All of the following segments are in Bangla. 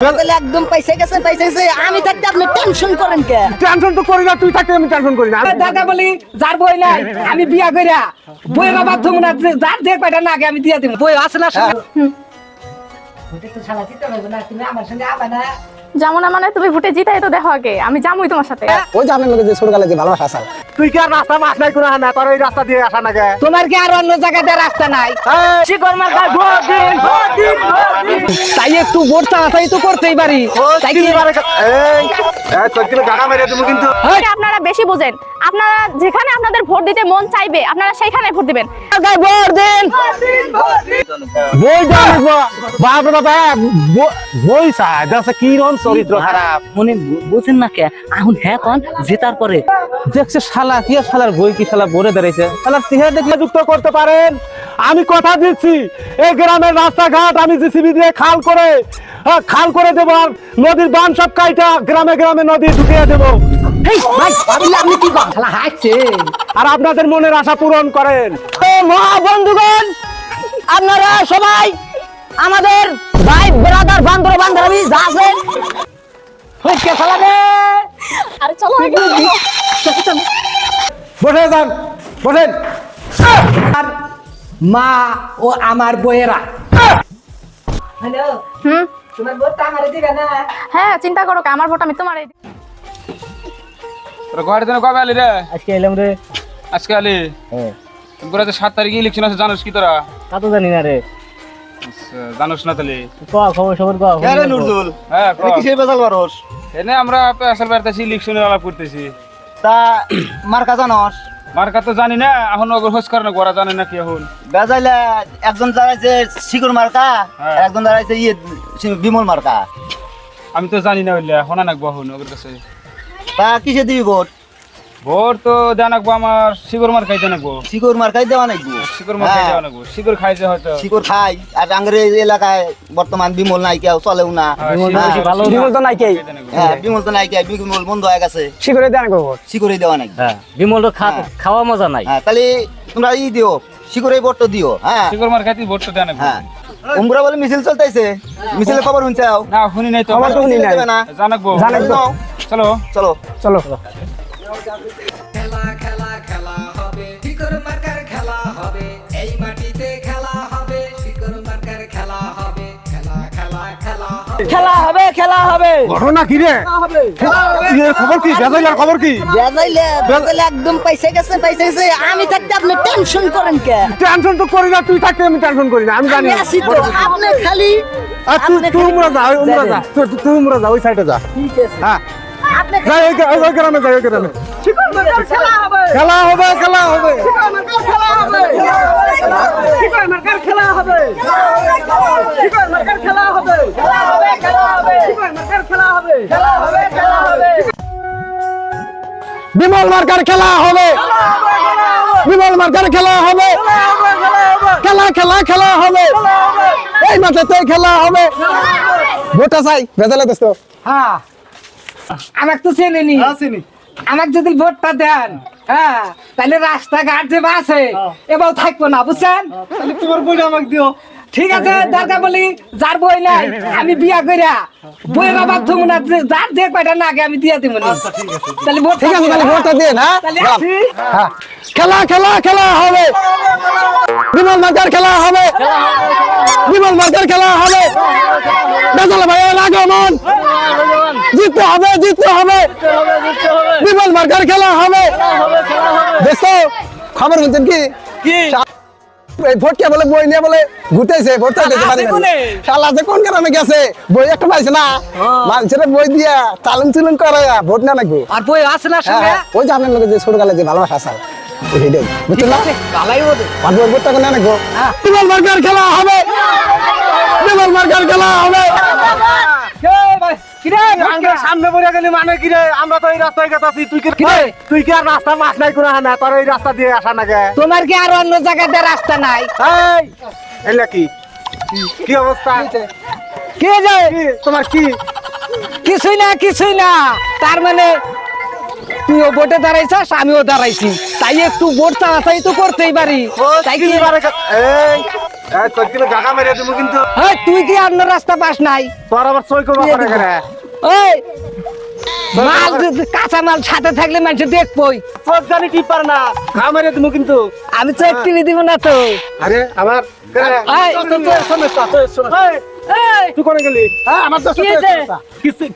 তাহলে একদম পয়সা গেছে আমি থাকতে আপনি টেনশন করেন কে? টেনশন তো করি না, তুই থাকতে আমি টেনশন করি না। দাদা বলি যার বই নাই আমি বিয়া কইরা বই বাবা তুমি না যার দেখ পাইটা না আগে আমি দিয়া দেব বই আছে না তো শালা দিতে হবে না তুমি আমার সঙ্গে আবা না যেমন মানে তুমি ভোটে জিতাই তো দেখো আগে আমি যামই তোমার সাথে। ওই যে আপনার যে ছোটকালে যে ভালোবাসা আছে, তুই কি আর রাস্তা মাস নাই কোনো না, তোর ওই রাস্তা দিয়ে আসা না গে? তোমার কি আর অন্য জায়গাতে রাস্তা নাই? শিকর মার্কা ভোট দিন তাই একটু ভোট চাই তো করতেই পারি তাই কি গাড়া মেরে তুমি কিন্তু আপনারা বেশি বোঝেন, আপনারা যেখানে আপনাদের ভোট দিতে মন চাইবে আপনারা সেইখানে ভোট দিবেন। ভোট দিন বই জানিব বাপ রে বাবা, বই চাই দেখছে কি রকম চরিত্র খারাপ। মনে বুঝেন না কে? এখন হ্যাঁ কোন জেতার পরে দেখছে শালা কি আর শালার বই কি শালা বলে দাঁড়াইছে, শালার চেহারা দেখলে যুক্ত করতে পারেন। আমি কথা দিচ্ছি এই গ্রামের রাস্তাঘাট আমি জিসিবি দিয়ে খাল করে দেবো, আর নদীর বান সব কাইটা গ্রামে গ্রামে নদী ঢুকিয়ে দেবো। আপনি কি করেন শালা হাসছে আর আপনাদের মনের আশা পূরণ করেন। মহা বন্ধুগণ আপনারা সবাই আমাদের ভাই ব্রাদার বান্ধবী যা আছে হইছে শালা রে আরে চলো বসে যান, বসেন। আর মা ও আমার বইয়েরা হ্যালো তোমার ভোটটা আমারে দিবে না? হ্যাঁ চিন্তা করো আমার ভোট আমি তোমার তোরা ঘরে দিনে কবে আলি রে? আজকে এলাম রে। আজকে আলি? হ্যাঁ তোরা যে 7 তারিখে ইলেকশন আছে জানোস কি তোরা? তা তো জানি না রে। আচ্ছা, জানোস না তাহলে? খবর নুরজুল হ্যাঁ কিসের বেজাল বারস? এনে আমরা আসল বাড়তেছি ইলেকশনের আলাপ করতেছি। তা মার্কা জানস? মার্কা তো জানি না, এখন ওগর হোস করে না গোরা জানে না কি এখন। বেজাইলে একজন দাঁড়াইছে শিকর মার্কা, হ্যাঁ। আর একজন দাঁড়াইছে বিমল মার্কা। আমি তো জানি না হইলে শোনা নাকবো এখন ওগর কাছে। তা কিসে দিবি ভোট? ভোট তো জানাকবো আমার শিকর মার খাইতে নাকবো। শিকর মার্কাই দেওয়া নাকবো। শিকর মার খাইতে নাকবো, শিকর খাইছে হয়তো। শিকর খাই, আর আঙ্গরে এলাকায় বর্তমান বিমল নাই কেউ, চলেও না। বিমল তো নাই কে? হ্যাঁ বিমল তো নাই কে, বিমল বন্ধ হয়ে গেছে। শিখরে দেন গো, শিকরে দেওয়া নাই। বিমল খাওয়া মজা নাই। হ্যাঁ তাহলে তোমরা দিও, শিকরে ভোটটা দিও। হ্যাঁ শিকর মার খাইতে ভোট তো জানাকবো। হ্যাঁ উমরা বলে মিছিল চলতেছে, মিছিলের খবর শুনছাও? না শুনি নাই তো। আমার তো শুনি নাই। জানাকবো। চলো চলো চলো। খেলা খেলা খেলা হবে শিকর মার্কার খেলা হবে এই মাটিতে খেলা হবে শিকর মার্কার খেলা হবে খেলা খেলা খেলা হবে খেলা হবে ঘটনা কি রে? খবর কি? বেজাইলার খবর কি? বেজাইলে একদম পয়সা গেছে আমি থাকতে আপনি টেনশন করেন কে? টেনশন তো করি না, তুই থাকতে আমি টেনশন করি না। আমি জানি আমি আছি তো, আপনি খালি আর তুই উমরা যা, তুই উমরা যা, ওই সাইডে যা। ঠিক আছে। হ্যাঁ আপনি যাই, ওই গ্রামে যাই, ওই গ্রামে খেলা হবে খেলা হবে, খেলা হবে। খেলা হবে শিকর মার্কার খেলা হবে শিকর মার্কার খেলা হবে শিকর মার্কার খেলা হবে বিমল মার্কার খেলা হবে, বিমল মার্কার খেলা হবে, খেলা খেলা খেলা হবে, এই মাঠেতে খেলা হবে। ভোটটা চাই বেজালে দোস্ত। হ্যাঁ আমাকে তো চেনেনি, আমাকে যদি ভোটটা দেন হ্যাঁ তাহলে রাস্তাঘাট যে আছে এবার থাকবো না বুঝছেন। তোমার বইটা আমাকে দিও। ঠিক আছে দাদা বলি যার বই নাই আমি বিয়া কইরা বই বাবা তুমি না যার দেখ পাইটা না আগে আমি দিয়া দেব না। তাহলে ভোট ঠিক আছে, তাহলে ভোটটা দিয়ে না। তাহলে আসি। খেলা খেলা খেলা হবে, বিমল মার্কার খেলা হবে, বিমল মার্কার খেলা হবে। বেজালে ভাই লাগো মন, জিততে হবে, জিততে হবে, বিমল মার্কার খেলা হবে। দেখো খবর বলছেন কি এই ভোট কে বলে বই নিয়ে বলে ঘুরতেছে, ভোট চাইতেছে বাড়ি বাড়ি। শালা যে কোন গ্রামে গেছে, বই একটা পাইছে না, মানুষের বই দিয়া চালুন চুলুন করে ভোট না লাগবে। আর বই আছে না সঙ্গে ওই যে আপনার লোকের যে ছোটকালে যে ভালোবাসা আছে ওইটাই বুঝছেন না? গালাই ওদের পাঁচবার ভোটটা না লাগবো। বিমল মার্কার খেলা হবে, বিমল মার্কার খেলা হবে। সামনে পড়ে গেলি মানে কি রে? আমরা তো এই রাস্তায় গেছি, তুই কি আর রাস্তা মাছ নাই কোনো না, তোর এই রাস্তা দিয়ে আসা না গে? তোমার কি আর অন্য জায়গাতে রাস্তা নাই? এলা কি কি অবস্থা? কে যায় তোমার কি? কিছুই না তার মানে তুইও ভোটে দাঁড়াইছিস আমিও দাঁড়াইছি তাই একটু ভোট চাওয়াচাই তো করতেই পারি। তাই কি এই, তুই কি অন্য রাস্তা পাস নাই? তোর আবার সই করবো দিয়ে দিব। ওই মাল কাঁচা মাল সাথে থাকলে মানুষ দেখবই। চোখ জানি কি পার না ঘা মেরে দেবো কিন্তু। আমি তো একটি দিব না তো। আরে আমার এই, তুই কোনে গেলি? হ্যাঁ আমার দোস্ত কি হয়েছে?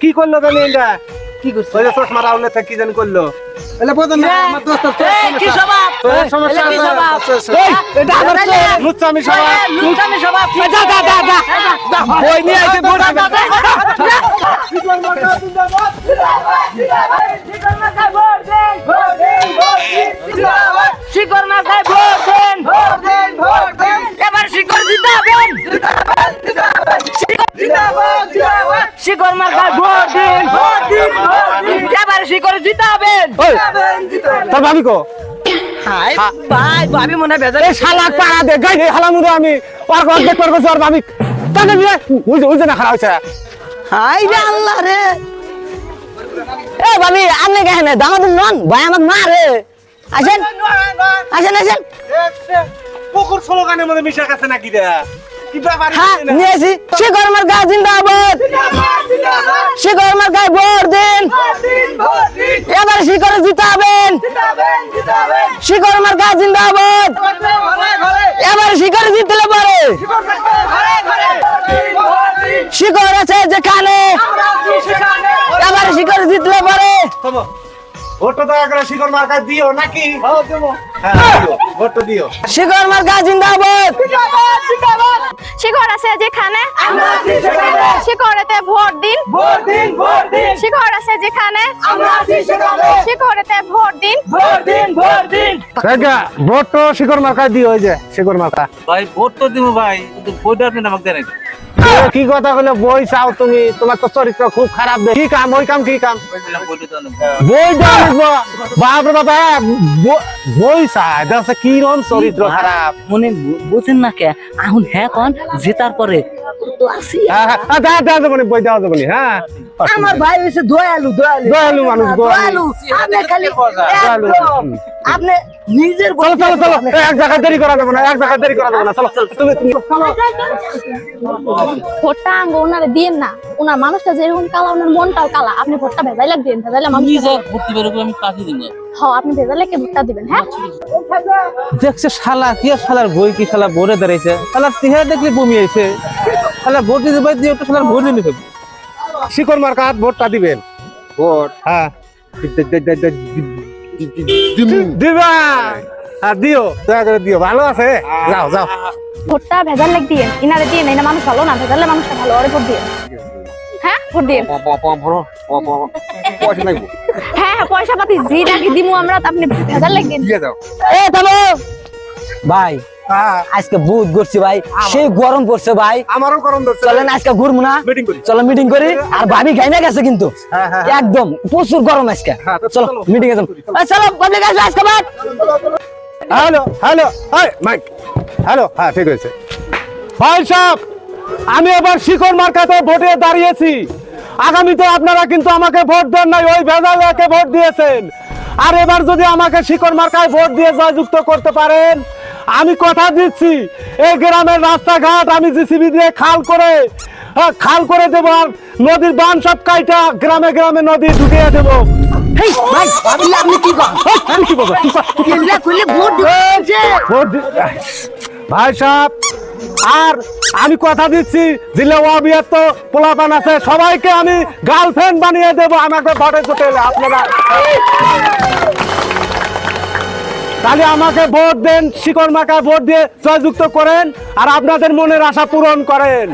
কি করলো জানি এটা? কি করছে? ওই যে চশমা রাউলে থেকে কি জানি করলো? এলে বোঝেন না আমার দোস্ত কি স্বভাব? তোর সমস্যা কি আছে? স্বভাব? এই, এটা আমার চোর। লুচ্চামি স্বভাব। লুচামি স্বভাব। যা যা যা যা। বই নিয়ে আইছে ভোট দিবে। শিকড় মাথায় ভোট দেন। এবার শিকড় জিতাবেন। শিকড় মাথায় ভোট দিন। এবার শিকড় জিতাবেন। তোর ভাবি কো? ভাই ভাবি মনে বেজার এই শালা পাড়া দে গাই দে হালামুরে আমি ওর অর্ধেক করবো ওর ভাবি তাকে নিয়ে উজে না খারাপ হয়েছে। হাই রে আল্লাহ রে এ ভাবি আপনি কেন দামাদুর নন ভাই আমার মা রে আসেন আসেন আসেন পুকুর স্লোগানের মধ্যে মিশা গেছে নাকি রে? কি ব্যাপার? হ্যাঁ নিয়েছি শিকড় মার্কা জিন্দাবাদ শিকড় মার্কায় ভোট দিন এবার শিকড় জিতাবেন শিকড় মার্কা জিন্দাবাদ এবার শিকড় জিতলে পারে শিকড় আছে যেখানে এবার শিকড় জিতলে পারে ভোটটা দয়া করে শিকড় মার্কা দিও নাকি? হ্যাঁ দিও, ভোটটা দিও। শিকড় মার্কা জিন্দাবাদ শিকড় আছে যেখানে শিকড়েতে ভোট দিন শিকড় আছে যেখানে শিকড়েতে ভোট দিন দেখা ভোট তো শিকড় মার্কা দিও ওই যে শিকড় মার্কা। ভাই ভোট তো দিব ভাই, কিন্তু ভোটটা আপনি আমাকে দেন। কি কথা হলো বই চাও তুমি? তোমার তো চরিত্র খুব খারাপ। কি কাম ওই কাম কি কাম? বই দেওয়া বাপ রে বাবা বই চাই দেখছে কি রকম চরিত্র খারাপ। মনে বুঝেন না কে এখন হ্যাঁ কন জেতার পরে মানে বই দেওয়া যাবে হ্যাঁ। আমার ভাই হইছে দয়ালু দয়ালু দয়ালু মানুষ, দয়ালু। আপনি খালি দয়ালু। একদম, আপনি নিজের চলো চলো চলো এক জায়গায় দেরি করা যাবে না, এক জায়গায় দেরি করা যাবে না। চলো তুমি ভোটটা আঙ্গ ওনারে দিয়েন না, ওনার মানুষটা যেরকম কালা ওনার মনটাও কালা। আপনি ভোটটা ভেজাইলে দিন, ভেজাইলে মানুষ আমি কাকে দিব আপনি ভেজাইলে ভোটটা দিবেন। হ্যাঁ দেখছে শালা কি আর শালার বই কি শালা বোরে দাঁড়াইছে, শালার চেহারা দেখলে বমি আইছে। শালা ভোট দিতে পাই দিয়ে তো শালার ভোট দিতে হবে। শিকড় মার্কা হাত ভোটটা দিবেন। ভোট হ্যাঁ দিবা আর দিও, দয়া করে দিও। ভালো আছে, যাও যাও। ভোটটা ভেজাইলে দিয়েন, ইনারে দিয়েন, না মানুষ ভালো না, ভেজাইলে মানুষটা ভালো, ওরে ভোট দিয়েন। হ্যাঁ ভোট দিয়েন। হ্যাঁ হ্যাঁ পয়সা পাতি জি নাকি দিমু আমরা, আপনি ভেজাইলে দিন। এ থামো ভাই, আজকে বহুত ঘুরছি ভাই, সেই গরম পড়ছে ভাই। আমারও গরম ধরছে। চলেন আজকে ঘুরবো না, মিটিং করি। চলো মিটিং করি। আর ভাবি গাইনা গেছে কিন্তু একদম প্রচুর গরম আজকে। চলো মিটিং এ চলো পাবলিক আসবে আজকে বাদ। হ্যালো হ্যালো এই মাইক হ্যালো। হ্যাঁ ঠিক আছে ভাই সাহেব, আমি এবার শিকড় মার্কাতে ভোটে দাঁড়িয়েছি। আগামীতে আপনারা কিন্তু আমাকে ভোট দেন নাই, ওই ভেজালকে ভোট দিয়েছেন। আর এবার যদি আমাকে শিকড় মার্কায় ভোট দিয়ে জয়যুক্ত করতে পারেন, আমি কথা দিচ্ছি এই গ্রামের রাস্তাঘাট আমি জিসিবি দিয়ে খাল করে দেবো। আর নদীর বান সব কাইটা গ্রামে গ্রামে নদী ঢুকিয়ে দেবো। হেই ভাই ভাবিলে আপনি কি করেন? আমি কি বলবো? এগুলা কইলে ভোট দিবেন যে। ভাই সাহেব, আর আমি কথা দিচ্ছি জিলা ওয়াবিয়াত তো পোলাপান আছে, সবাইকে আমি গার্লফ্রেন্ড বানিয়ে দেবো আমাকে ভোটে জিতে এলে। আপনারা তাহলে আমাকে ভোট দেন, শিকড় মার্কায় ভোট দিয়ে জয়যুক্ত করেন আর আপনাদের মনের আশা পূরণ করেন।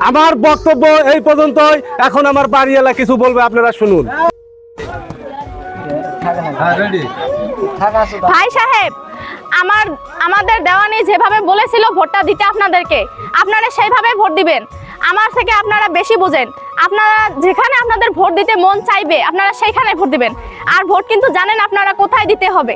আমার বক্তব্য এই পর্যন্তই। এখন আমার বাড়ি এলা কিছু বলবে, আপনারা শুনুন। ভাই সাহেব, আমাদের দেওয়ানি যেভাবে বলেছিল ভোটটা দিতে আপনাদেরকে, আপনারা সেইভাবে ভোট দিবেন। আমার থেকে আপনারা বেশি বোঝেন। আপনারা যেখানে আপনাদের ভোট দিতে মন চাইবে আপনারা সেইখানে ভোট দিবেন। আর ভোট কিন্তু জানেন আপনারা কোথায় দিতে হবে।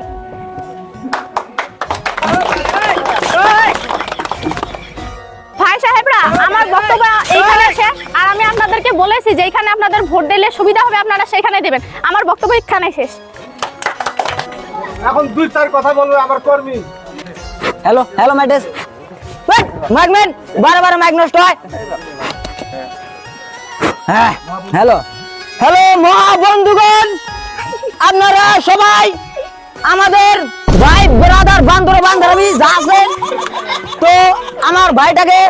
ভাই সাহেবরা, আমার বক্তব্য এইখানে শেষ। আর আমি আপনাদেরকে বলেছি যে এইখানে আপনাদের ভোট দিলে সুবিধা হবে, আপনারা সেইখানে দিবেন। আমার বক্তব্য এখানে শেষ। এখন 2-4 কথা বলবে আমার কর্মী। হ্যালো হ্যালো ম্যাডেস মাইকম্যান বারে মাইক নষ্ট হয়। হ্যাঁ হ্যালো হ্যালো মহা বন্ধুগণ, আপনারা সবাই আমাদের ভাই ব্রাদার বান্ধবী যা আছেন, তো আমার ভাইটাকে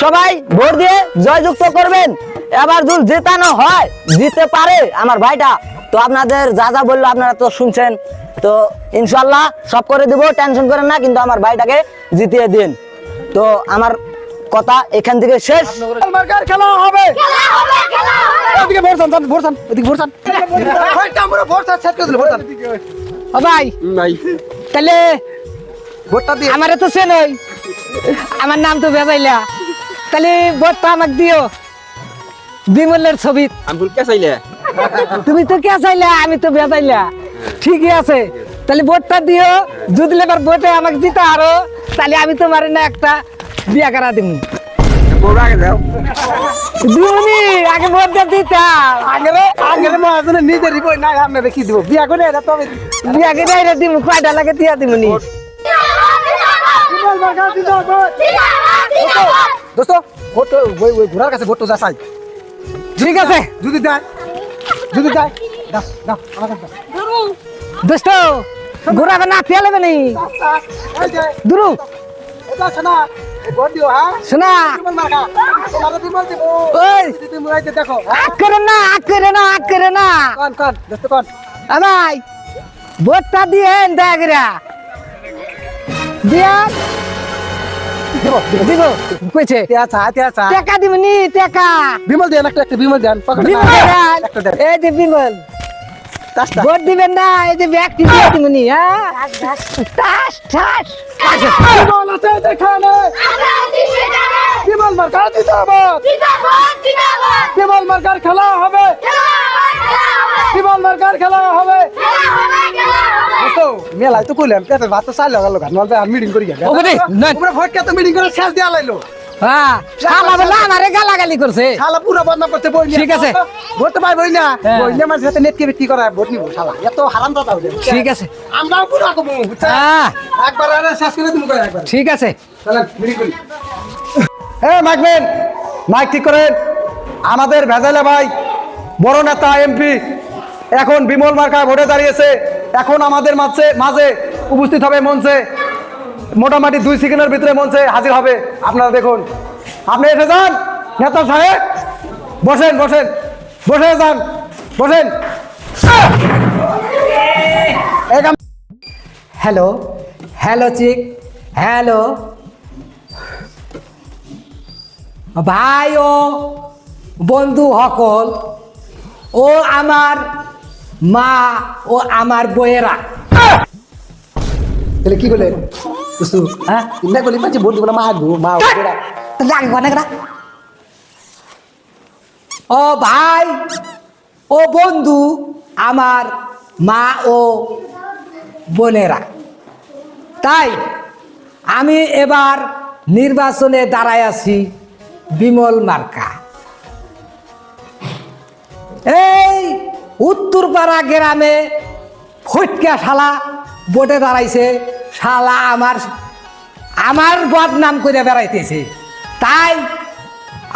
সবাই ভোট দিয়ে জয়যুক্ত করবেন। এবার যদি জেতানো হয়, জিততে পারে আমার ভাইটা, তো আপনাদের যা যা বললো আপনারা তো শুনছেন, তো ইনশাল্লাহ সব করে দিব, টেনশন করেন না, কিন্তু আমার ভাইটাকে জিতিয়ে দিন। তো আমার কথা এখান থেকে শেষ। মার্কার খেলা হবে। এদিকে ভোরসান এদিকে ভোরসান কয়টা আমরা ভোরসান সেট করে দিল ভোরসান। ও ভাই নাই তাহলে ভোটটা দিয়ে আমারে তো চেনই, আমার নাম তো বেজাইলা, তাহলে ভোটটা আমাকে দিও বিমলের ছবি। আমি ভুল কে চাইলে তুমি তো কে চাইলা, আমি তো বেজাইলা, ঠিকই আছে। তাহলে ভোটটা দিও, যদি এবার ভোটে আমাকে দিতে আরো, তাহলে আমি তোমার না একটা বিয়া করা দিব। বড় আগে দাও দিওনি আগে ভোট দিয়ে দিতাম, আগে মহাজনে নিজেরই কই না আপনারে কি দিব বিয়া করে এটা তবে বিয়া করে এটা দিব, কয়টা লাগে দিয়া দিবনি। দোস্ত ভোট ওই ঘোড়ার কাছে ভোট যা চাই ঠিক আছে যদি দেয় দাও দাও আমার কাছে দাও। দোস্ত ঘোরাবে না তেলেবে নি এই যে দুরু এটা শোনা ভোট দিও হ্যাঁ শোনা বিমল মার্কা তোমার বিমল দিব ওই যদি তুমি এই যে দেখো আগ করে না কোন দোস্ত কোন ভাই ভোটটা দিয়ে দেয়া দিয়া দিব কইছে আচ্ছা টাকা দিবনি টাকা বিমল দেন একটা বিমল দেন বিমল দেন। একটা দেন এই যে বিমল টাসটা ভোট দিবেন না, এই যে ব্যক্তি দিয়ে দিবনি। হ্যাঁ টাস টাস বিমল আছে দেখানে বিমল মার্কা জিন্দাবাদ বিমল মার্কার খেলা হবে বিমল মার্কার খেলা হবে তো মেলায় তো কইলাম পেটে ভাত তো চাল লাগালো গান মালতে আর মিটিং করি গেল ওখানে না। তোমরা ভোট কে তো মিটিং করে শেষ দেয়া লাইলো হ্যাঁ শালা বলে আমারে গালাগালি করছে। শালা পুরো বদনাম করতে বই ঠিক আছে। ভোট তো পাই বই না হ্যাঁ। বই না মানে সাথে নেট কে বিক্রি করা ভোট নিব শালা এত হারাম দাদা হইছে ঠিক আছে আমরাও পুরো কমু হ্যাঁ একবার আরে শেষ করে দিমু একবার ঠিক আছে। চলেন মিটিং করি মাইকম্যান মাইক ঠিক করেন আমাদের ভেজাইলা ভাই বড় নেতা এমপি এখন বিমল মার্কা ভোটে দাঁড়িয়েছে এখন আমাদের মাঝে উপস্থিত হবে মঞ্চে মোটামুটি 2 সেকেন্ডের ভিতরে মঞ্চে হাজির হবে আপনারা দেখুন আপনি এসে যান নেতা সাহেব বসেন যান বসেন হ্যালো হ্যালো চিক হ্যালো ভাই ও বন্ধু সকল ও আমার মা ও আমার বইয়েরা। তাহলে কি করলেন বুঝতো হ্যাঁ ইন্না করলি মাঝে ভোট দিব না মা ও ভাই ও বন্ধু আমার মা ও বোনেরা, তাই আমি এবার নির্বাচনে দাঁড়ায় আছি বিমল মার্কা। এই উত্তরপাড়া গ্রামে ফটকা শালা ভোটে দাঁড়াইছে, শালা আমার বদনাম করে বেড়াইতেছে। তাই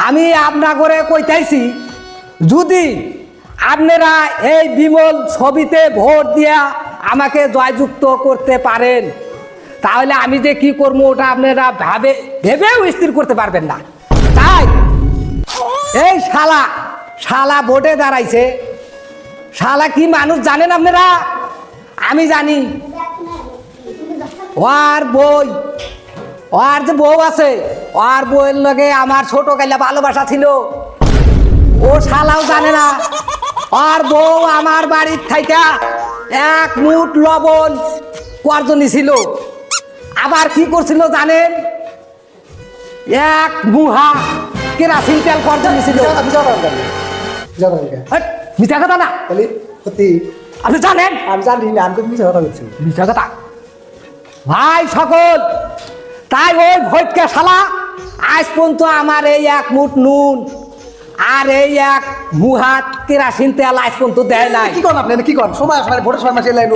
আমি আপনা করে কইতাইছি, যদি আপনারা এই বিমল ছবিতে ভোট দিয়া আমাকে জয়যুক্ত করতে পারেন, তাহলে আমি যে কি করবো ওটা আপনারা ভেবেও স্থির করতে পারবেন না। তাই এই শালা ভোটে দাঁড়াইছে, শালা কি মানুষ জানেন আপনারা? আমি জানি। ওর যে বউ আছে, ওর বউয়ের লগে আমার ছোট কাইলা ভালোবাসা ছিল, ও শালাও জানে না। ওর বউ আমার বাড়ির থাইকা 1 মুঠ লবণ কর্জনী ছিল, আবার কি করছিল জানেন? 1 মুহা কেরাসিন তেল কর্জনী ছিল। মিথ্যা কথা না, আপনি জানেন? আমি জানি না আমি তো মিছে কথা বলছি মিথ্যা কথা ভাই সকল। তাই ওই ভোটকে শালা আজ পর্যন্ত আমার এই 1 মুঠ নুন আর এই এক মুহাত কেরাসিন তেল আজ পর্যন্ত দেয় নাই। কি করেন আপনি কি করেন সময় সময় ভোটের সময় মাসে এলাই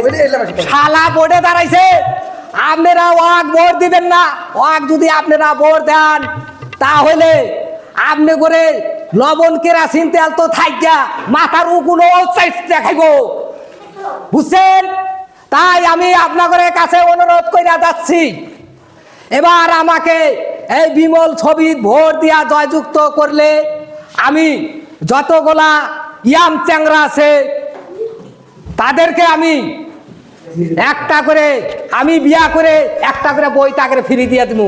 শালা বোর্ডে দাঁড়াইছে, আপনারা ওয়াক ভোট দিবেন না। ওয়াক যদি আপনারা ভোট দেন তাহলে আপনি করে লবণ কেরাসিন তেল তো থাইকা মাথার উকুনো দেখাইব, বুঝছেন? তাই আমি আপনাদের কাছে অনুরোধ কইরা যাচ্ছি, এবার আমাকে এই বিমল ছবি ভোট দিয়া জয়যুক্ত করলে আমি যতগুলা ইয়াম চ্যাংরা আছে তাদেরকে আমি একটা করে আমি বিয়া করে একটা করে বই তাকে ফিরি দিয়ে দিব,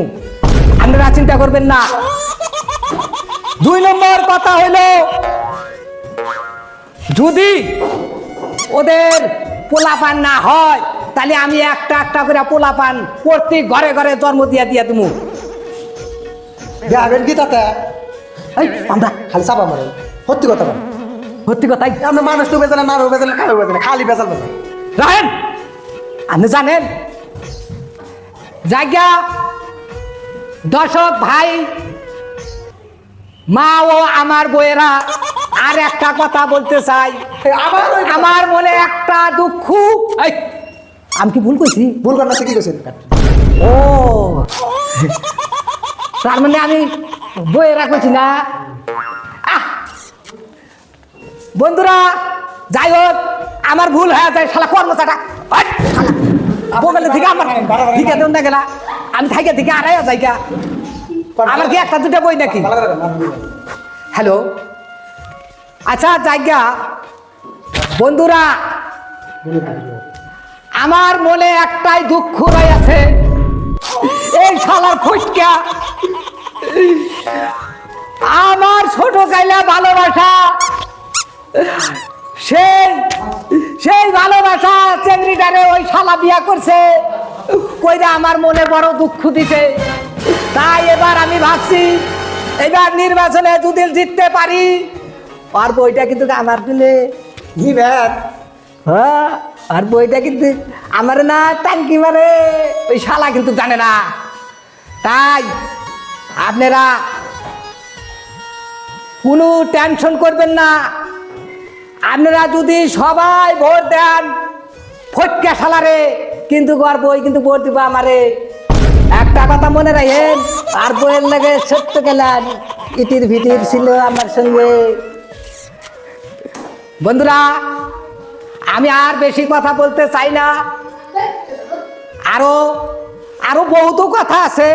আপনারা চিন্তা করবেন না। 2 নম্বর কথা হইল, যদি ওদের পোলাপান না হয় তাহলে আমি একটা একটা করে পোলাপান প্রত্যেক ঘরে ঘরে জন্ম দিয়ে দিয়ে দিব। যাবেন কি তাতে এই আমরা খালি চাপা মারেন সত্যি কথা বলেন সত্যি কথাই আপনি মানুষ তো বেজালে না বেজালে কারো বেজালে খালি বেজাল বেজাল রাহেন, আপনি জানেন জায়গা দর্শক ভাই মা ও আমার বইয়েরা আর একটা কথা বলতে চাই। আমার মনে একটা দুঃখ, এই, আমি কি ভুল করছি? ভুল করেন না কি করছেন ও তার মানে আমি বইয়েরা করছি না। আহ, বন্ধুরা যাই হোক, আমার ভুল হয়ে যায়, শালা কর্মচাটা বগলে থেকে আমার দিকে দেন না গেলা, আমি থাইকা থেকে আড়াইয়া যাইগা। আমার কি একটা দুটা বই নাকি? হ্যালো, আচ্ছা জায়গা বন্ধুরা, আমার মনে একটাই দুঃখ রয়েছে, এই শালার ফটকা আমার ছোট কাইলা ভালোবাসা, সেই ভালোবাসা চেংড়িটারে ওই শালা বিয়া করছে, কইরা আমার মনে বড় দুঃখ দিছে। তাই এবার আমি ভাবছি এবার নির্বাচনে যদি জিততে পারি আর বইটা কিন্তু আমার দিলে নিবেন হ্যাঁ, আর বইটা কিন্তু আমার না টাঙ্কি মারে, ওই শালা কিন্তু জানে না। তাই আপনারা কোনো টেনশন করবেন না, আপনারা যদি সবাই ভোট দেন ফটকা শালারে, কিন্তু আর বই কিন্তু ভোট দিব আমারে। একটা কথা মনে রাখেন, আর বইয়ের লাগে ছোট্ট গেলেন ইটির ভিটির ছিল আমার সঙ্গে। বন্ধুরা, আমি আর বেশি কথা বলতে চাই না, আরো বহুত কথা আছে।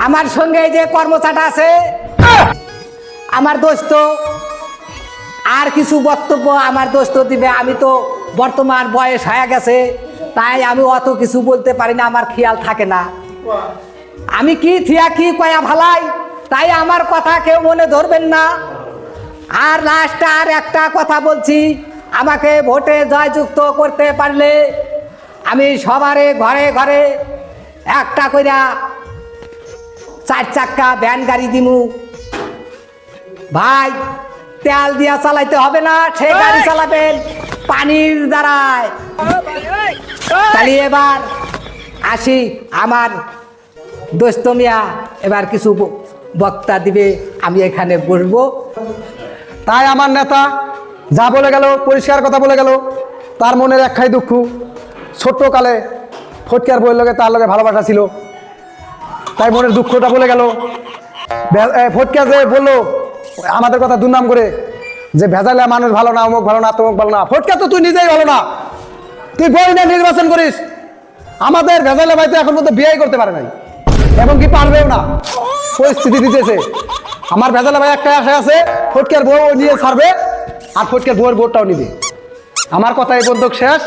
আমার সঙ্গে যে কর্মচারীটা আছে আমার দোস্ত, আর কিছু বক্তব্য আমার দোস্ত দিবে। আমি তো বর্তমান বয়স হয়ে গেছে, তাই আমি অত কিছু বলতে পারি না, আমার খেয়াল থাকে না। আমি কি থিয়া কি কয়া ভালাই, তাই আমার কথা কেউ মনে ধরবেন না। আর লাস্টে আর একটা কথা বলছি, আমাকে ভোটে জয়যুক্ত করতে পারলে আমি সবারে ঘরে ঘরে একটা কইরা 4 চাক্কা ভ্যান গাড়ি দিমু। ভাই, তেল দিয়া চালাইতে হবে না, সে গাড়ি চালাবেন পানির দ্বারায়। তাহলে এবার আসি, আমার দোস্ত মিয়া এবার কিছু বক্তা দিবে, আমি এখানে বসবো। তাই আমার নেতা যা বলে গেল, পরিষ্কার কথা বলে গেল, তার মনের একটাই দুঃখ, ছোট্টকালে ফটকার বইয়ের লগে তার লগে ভালোবাসা ছিল, তাই মনের দুঃখটা বলে গেল। ফটকা যে বললো আমাদের কথা দুর্নাম করে যে ভেজালে মানুষ ভালো না, অমুক ভালো না, তমুক ভালো না। ফটকা তো তুই নিজেই ভালো না, তুই বই না নির্বাচন করিস। আমাদের ভেজালে ভাই তো এখন পর্যন্ত বিয়ে করতে পারে নাই, এবং কি পারবেও না, পরিস্থিতি দিতেছে। আমার ভেজালে ভাই একটা আশা আছে, ফটকার বউ নিয়ে ছাড়বে আর ফটকার বউয়ের বোর্ডটাও নিবে। আমার কথা এই পর্যন্ত শেষ।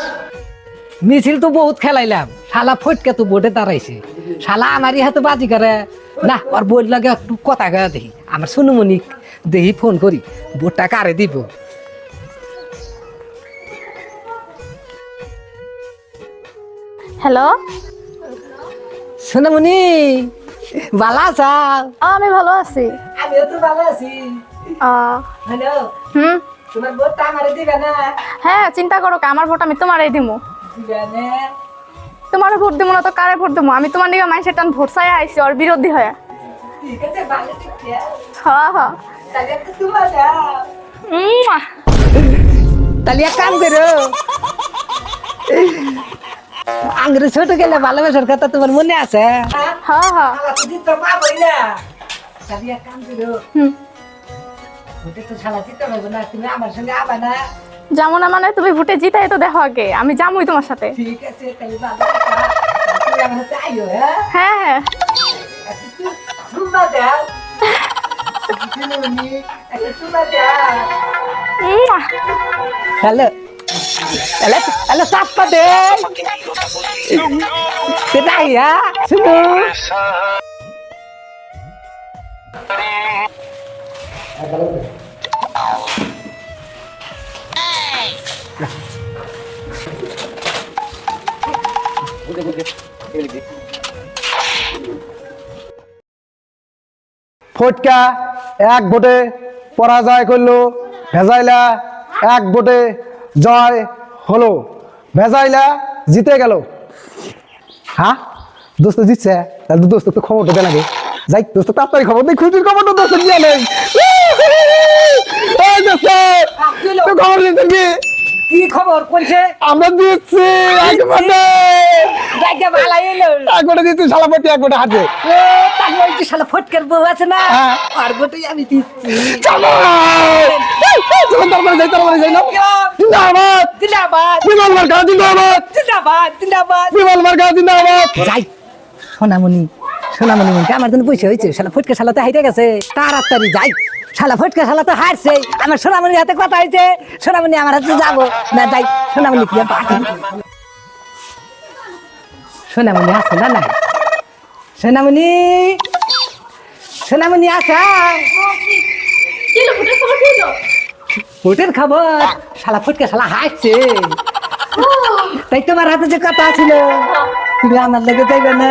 মিছিল তো বহুত খেলাইলাম, শালা ফটকা তো বোর্ডে দাঁড়াইছে, শালা আমারই হাতে বাজি করে না। আর বোর্ড লাগে একটু কথা গা দেখি, আমার সুনুমনিক দেখি ফোন করি, বোর্ডটা কারে দিব। হ্যালো, সুনুমনি ভালো আছা? আমি ভালো আছি। আমিও তো ভালো আছি। হ্যালো, হুম, তোমার বোর্ডটা আমারে দিবে না? হ্যাঁ, চিন্তা করো কা, আমার ভোট আমি তোমারই দিমু। দিবে না? তোমার ভোট দিব না তো কারে ভোট দেবো? আমি তোমার দিকে মানুষের টান ভোট চাই আইসি ওর বিরোধী হয়ে। ঠিক আছে ভালো ঠিক হ্যাঁ হ্যাঁ তাহলে একটা চুমা দাও উম্মুয়া। তাহলে এক কাম করো আঙ্গুরে ছোট গেলে ভালোবাসার কথা তোমার মনে আছে হ্যাঁ হ্যাঁ তো পাবোই না তাহলে এক কাম করো ওটা তো শালা দিতে পারবো না তুমি আমার সঙ্গে আবা না যেমন মানে তুমি ভোটে জিতাই তো দেখো আগে আমি যামই তোমার সাথে ঠিক আছে তাহলে ভালো কথা। তুমি আমার সাথে আইও হ্যাঁ হ্যাঁ হ্যাঁ একটা চুমা দাও একটা চুমা দাও উম্মুয়া। হ্যালো হ্যালো হ্যালো চাপ্পা দে সেটাই হ্যাঁ শুনো ফটকা এক ভোটে পরাজয় করলো, ভেজাইলা এক ভোটে জয় হলো, ভেজাইলা জিতে গেল। হ্যাঁ দোস্ত জিতছে, তাহলে তো দোস্ত তো খবরটা দেন আগে। যাই দোস্ত তাড়াতাড়ি খবর দেই, খুশির খবরটা দোস্ত দিয়ে নেই। এই দোস্ত তো খবর দিচ্ছেন কি? কি খবর কইছে আমরা দিচ্ছি এক ভোটে, জায়গা ভালো এলো এক ভোটে দিচ্ছি, শালা ভোটে এক ভোটে হাতে। তার বলছি শালা ফটকের বউ আছে না হ্যাঁ। আর গোটাই আমি দিচ্ছি চলো তাড়াতাড়ি যাই, তাড়াতাড়ি যাই না। জিন্দাবাদ জিন্দাবাদ বিমল মার্কা, জিন্দাবাদ জিন্দাবাদ জিন্দাবাদ বিমল মার্কা, জিন্দাবাদ। যাই সোনামণি সোনামণি মনকে আমার জন্য পয়সা হয়েছে শালা ফটকে শালা তো হাইটে গেছে তাড়াতাড়ি যাই শালা ফটকে শালা তো হারছে আমার সোনামণির হাতে কথা হয়েছে সোনামণি আমার হাতে যাবো না যাই সোনামণি কি বাকি সোনামণি আছে না নাই সোনামণি সোনামণি আছে ভোটের খবর শালা ফটকে শালা হারছে তাই তোমার হাতে যে কথা ছিল তুমি আমার লেগে যাইবে না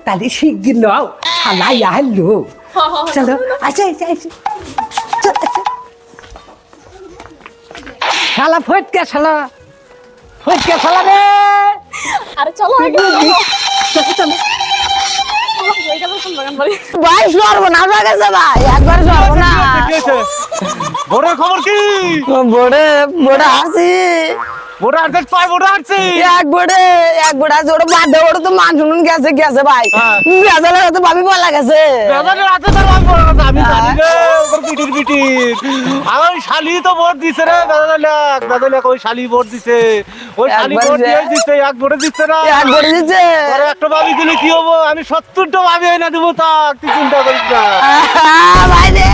তাহলে শিগগির নাও শালা আহলো চলো আচ্ছা আচ্ছা আচ্ছা শালা ফটকে শালা রে আরে চলো আগে। চলো, চলো। ভাই সর্বনাশ হয়ে গেছে ভাই, একবার সর্বনাশ। ভোটের খবর কি? বোর্ডে বোর্ডে আসি ভোটার আসছে, কয় ভোটার আসছে? এক বোর্ডে আছে, ওটা বাদে ওটা তো মান শুনুন গেছে ভাই, হ্যাঁ। বেজালের তো ভাবি বলা গেছে। বেজালের হাতে তো আমি বড় কথা, আমি জানি রে, ওর পিটির। আমার ওই শালি তো ভোট দিছে রে, বেজালে ওই শালি ভোট দিছে, ওই শালি একবার ভোট যে- দিয়ে দিচ্ছে, এক ভোটে দিচ্ছে না। এক বোর্ডে দিচ্ছে আরে একটা ভাবি দিলে কি হবো, আমি 70টা ভাবি এনে দেবো, তা তুই চিন্তা করিস না। ভাই রে